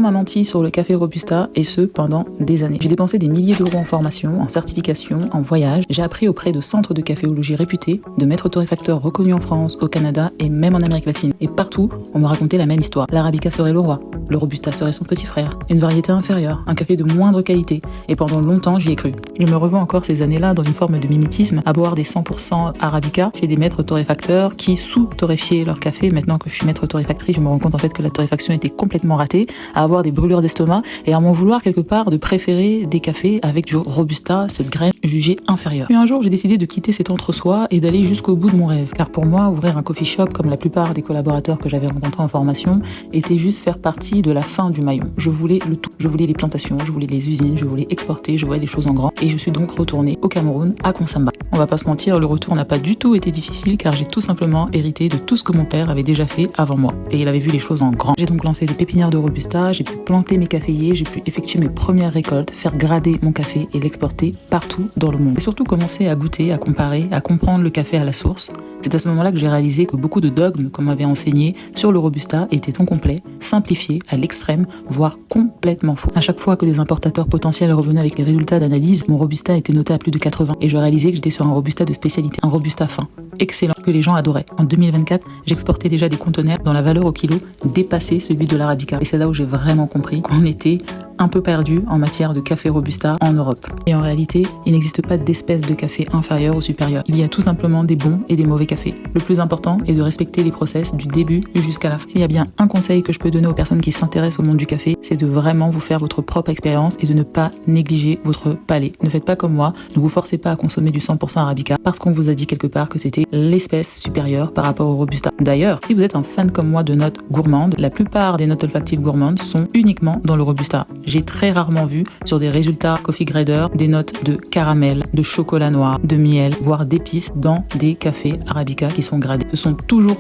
m'a menti sur le café Robusta et ce pendant des années. J'ai dépensé des milliers d'euros en formation, en certification, en voyage. J'ai appris auprès de centres de caféologie réputés, de maîtres torréfacteurs reconnus en France, au Canada et même en Amérique latine. Et partout, on me racontait la même histoire. L'Arabica serait le roi, le Robusta serait son petit frère, une variété inférieure, un café de moindre qualité. Et pendant longtemps, j'y ai cru. Je me revois encore ces années-là dans une forme de mimétisme, à boire des 100% Arabica chez des maîtres torréfacteurs qui sous-torréfiaient leur café. Maintenant que je suis maître torréfactrice, je me rends compte en fait que la torréfaction était complètement ratée, à avoir des brûlures d'estomac et à m'en vouloir quelque part de préférer des cafés avec du Robusta, cette graine jugée inférieure. Puis un jour, j'ai décidé de quitter cet entre-soi et d'aller jusqu'au bout de mon rêve. Car pour moi, ouvrir un coffee shop, comme la plupart des collaborateurs que j'avais rencontrés en formation, était juste faire partie de la fin du maillon. Je voulais le tout. Je voulais les plantations, je voulais les usines, je voulais exporter, je voulais les choses en grand. Et je suis donc retournée au Cameroun, à Konsamba. On va pas se mentir, le retour n'a pas du tout été difficile car j'ai tout simplement hérité de tout ce que mon père avait déjà fait avant moi. Et il avait vu les choses en grand. J'ai donc lancé des pépinières de Robusta, j'ai pu planter mes caféiers, j'ai pu effectuer mes premières récoltes, faire grader mon café et l'exporter partout dans le monde. Et surtout commencer à goûter, à comparer, à comprendre le café à la source. C'est à ce moment-là que j'ai réalisé que beaucoup de dogmes qu'on m'avait enseigné sur le Robusta étaient incomplets, simplifiés à l'extrême, voire complètement faux. À chaque fois que des importateurs potentiels revenaient avec les résultats d'analyse, mon Robusta était noté à plus de 80 et je réalisais que j'étais sur un Robusta de spécialité, un Robusta fin, excellent, que les gens adoraient. En 2024, j'exportais déjà des conteneurs dont la valeur au kilo dépassait celui de l'Arabica. Et c'est là où j'ai vraiment compris qu'on était un peu perdu en matière de café Robusta en Europe. Et en réalité, il n'existe pas d'espèce de café inférieur ou supérieur. Il y a tout simplement des bons et des mauvais cafés. Le plus important est de respecter les process du début jusqu'à la fin. S'il y a bien un conseil que je peux donner aux personnes qui s'intéressent au monde du café, c'est de vraiment vous faire votre propre expérience et de ne pas négliger votre palais. Ne faites pas comme moi, ne vous forcez pas à consommer du 100% Arabica parce qu'on vous a dit quelque part que c'était l'espèce supérieure par rapport au Robusta. D'ailleurs, si vous êtes un fan comme moi de notes gourmandes, la plupart des notes olfactives gourmandes sont uniquement dans le Robusta. J'ai très rarement vu sur des résultats Coffee Grader des notes de caramel, de chocolat noir, de miel, voire d'épices dans des cafés Arabica qui sont gradés. Ce sont toujours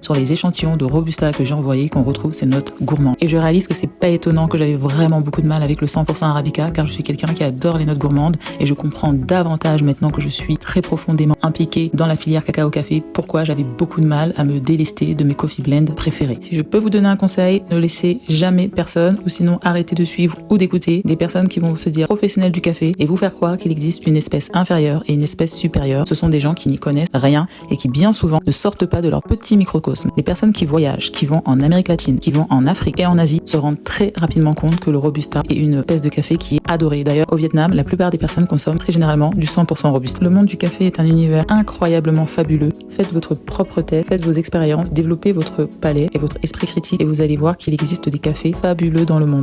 sur les échantillons de Robusta que j'ai envoyés qu'on retrouve ces notes gourmandes. Et je réalise que c'est pas étonnant que j'avais vraiment beaucoup de mal avec le 100% Arabica car je suis quelqu'un qui adore les notes gourmandes et je comprends davantage maintenant que je suis très profondément impliquée dans la filière cacao-café pourquoi j'avais beaucoup de mal à me délester de mes coffee blends préférés. Si je peux vous donner un conseil, ne laissez jamais personne ou sinon arrêtez de suivre ou d'écouter des personnes qui vont se dire professionnels du café et vous faire croire qu'il existe une espèce inférieure et une espèce supérieure. Ce sont des gens qui n'y connaissent rien et qui bien souvent ne sortent pas de leur petit microcosme. Les personnes qui voyagent, qui vont en Amérique latine, qui vont en Afrique et en Asie se rendent très rapidement compte que le Robusta est une espèce de café qui est adorée. D'ailleurs, au Vietnam, la plupart des personnes consomment très généralement du 100% Robusta. Le monde du café est un univers incroyablement fabuleux. Faites votre propre tête, faites vos expériences, développez votre palais et votre esprit critique et vous allez voir qu'il existe des cafés fabuleux dans le monde.